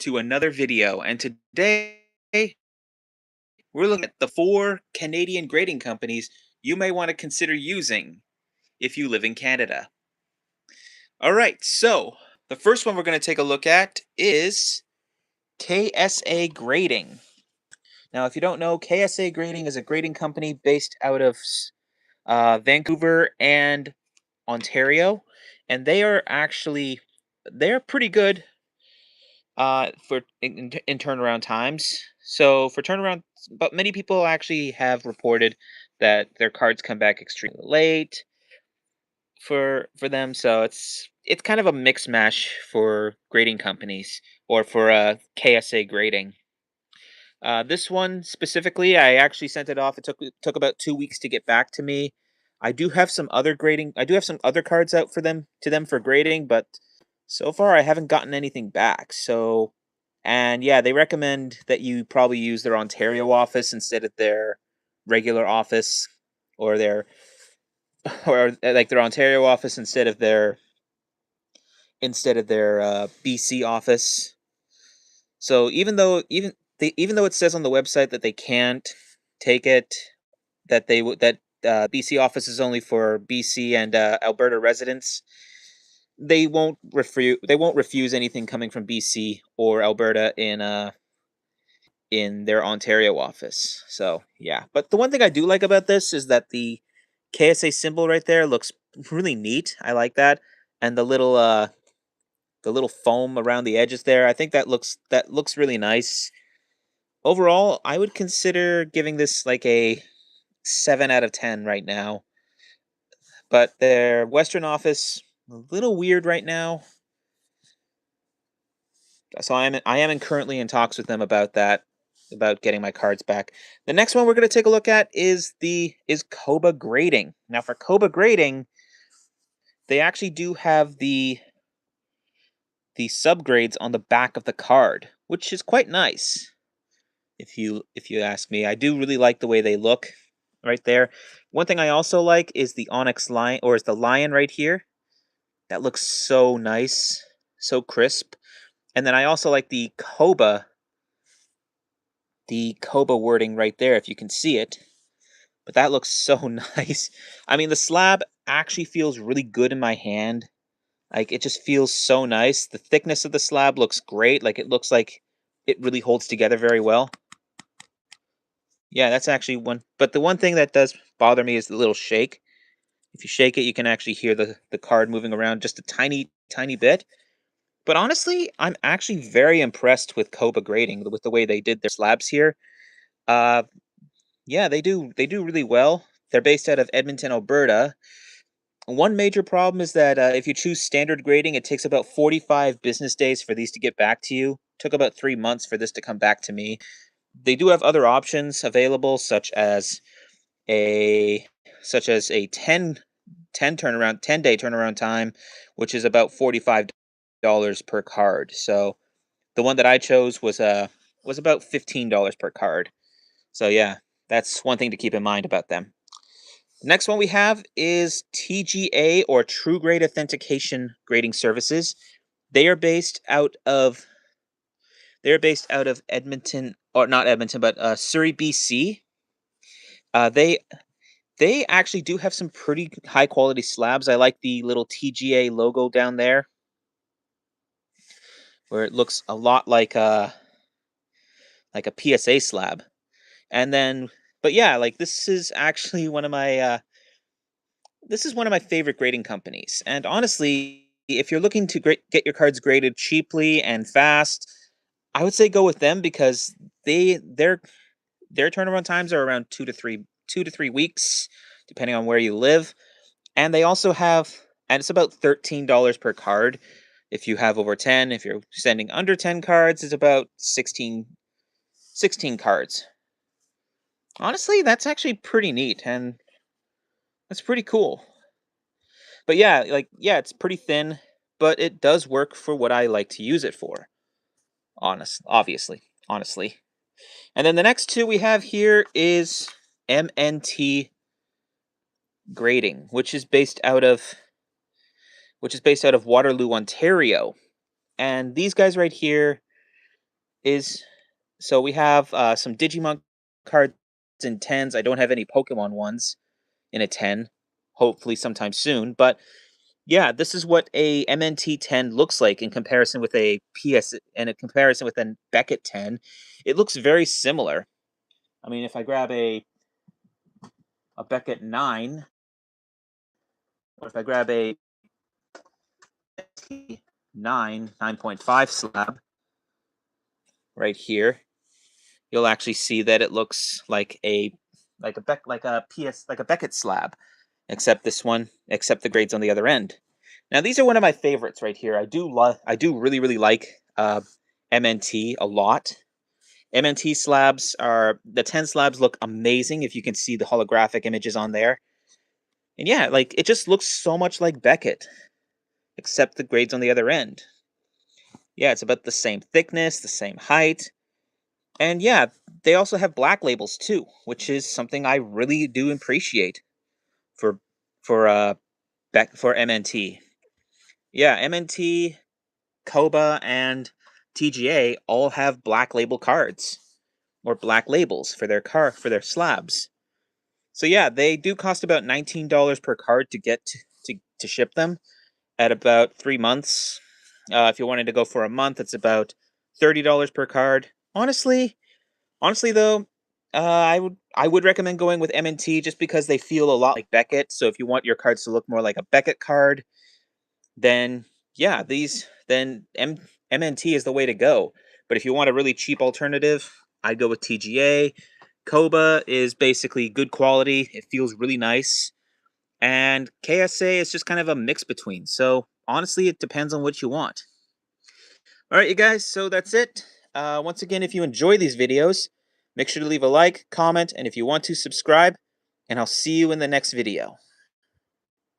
to another video, and today we're looking at the 4 Canadian grading companies you may want to consider using if you live in Canada. All right, so the first one we're going to take a look at is KSA Grading. Now, if you don't know, KSA Grading is a grading company based out of Vancouver and Ontario, and they're pretty good for in turnaround times. So for turnaround, but many people actually have reported that their cards come back extremely late for them. So it's kind of a mix mash for grading companies or for KSA grading. This one specifically, I actually sent it off. It took about 2 weeks to get back to me. I do have some other grading. I do have some other cards out for them for grading, but so far I haven't gotten anything back. So, and yeah, they recommend that you probably use their Ontario office instead of their regular office, or their or like their Ontario office instead of their BC office. So even though it says on the website that they can't take it, that they would that BC office is only for BC and Alberta residents, they won't refuse anything coming from BC or Alberta in their Ontario office. So yeah, but the one thing I do like about this is that the KSA symbol right there looks really neat. I like that, and the little foam around the edges there. I think that looks really nice. Overall, I would consider giving this like a 7 out of 10 right now. But their Western office, a little weird right now. So I am currently in talks with them about that, about getting my cards back. The next one we're going to take a look at is Koba Grading. Now for Koba Grading, they actually do have the subgrades on the back of the card, which is quite nice. If you ask me, I do really like the way they look right there. One thing I also like is the onyx lion, or is the lion right here. That looks so nice, so crisp. And then I also like the Koba wording right there, if you can see it. But that looks so nice. I mean, the slab actually feels really good in my hand. Like, it just feels so nice. The thickness of the slab looks great. Like, it looks like it really holds together very well. Yeah, that's actually one. But the one thing that does bother me is the little shake. If you shake it, you can actually hear the card moving around just a tiny, tiny bit. But honestly, I'm actually very impressed with Koba Grading, with the way they did their slabs here. Uh, yeah, they do really well. They're based out of Edmonton, Alberta. One major problem is that if you choose standard grading, it takes about 45 business days for these to get back to you. Took about 3 months for this to come back to me. They do have other options available, a such as a 10-day turnaround time, which is about $45 per card. So the one that I chose was about $15 per card. So yeah, that's one thing to keep in mind about them. Next one we have is TGA, or True Grade Authentication Grading Services. They are based out of Edmonton, or not Edmonton, but Surrey, BC. They actually do have some pretty high quality slabs. I like the little TGA logo down there, where it looks a lot like a PSA slab. And then, but yeah, like this is one of my favorite grading companies. And honestly, if you're looking to get your cards graded cheaply and fast, I would say go with them, because they their turnaround times are around 2 to 3 weeks, depending on where you live. And they also have, and it's about $13 per card. If you have over 10, if you're sending under 10 cards, it's about 16 cards. Honestly, that's actually pretty neat, and that's pretty cool. But yeah, yeah, it's pretty thin, but it does work for what I like to use it for. Honestly. And then the next two we have here is MNT Grading, which is based out of Waterloo, Ontario. And these guys right here, is so we have some Digimon cards in tens. I don't have any Pokemon ones in a 10. Hopefully sometime soon. But yeah, this is what a MNT 10 looks like in comparison with a PS and a comparison with a Beckett 10. It looks very similar. I mean, if I grab a Beckett 9, or if I grab a 9.5 slab right here, you'll actually see that it looks like a PS like a Beckett slab, except the grades on the other end. Now these are one of my favorites right here. I do really like MNT a lot. MNT slabs are the 10 slabs look amazing if you can see the holographic images on there. And yeah, like it just looks so much like Beckett, except the grades on the other end. Yeah, it's about the same thickness, the same height. And yeah, they also have black labels too, which is something I really do appreciate for for for MNT. Yeah, MNT, Koba, and TGA all have black label cards or black labels for their slabs. So yeah, they do cost about $19 per card to get to ship them at about 3 months. If you wanted to go for a month, it's about $30 per card. Honestly though, I would recommend going with M&T just because they feel a lot like Beckett. So if you want your cards to look more like a Beckett card, then yeah, MNT is the way to go. But if you want a really cheap alternative, I'd go with TGA. Koba is basically good quality. It feels really nice. And KSA is just kind of a mix between. So honestly, it depends on what you want. All right, you guys, so that's it. Once again, if you enjoy these videos, make sure to leave a like, comment, and if you want to, subscribe, and I'll see you in the next video.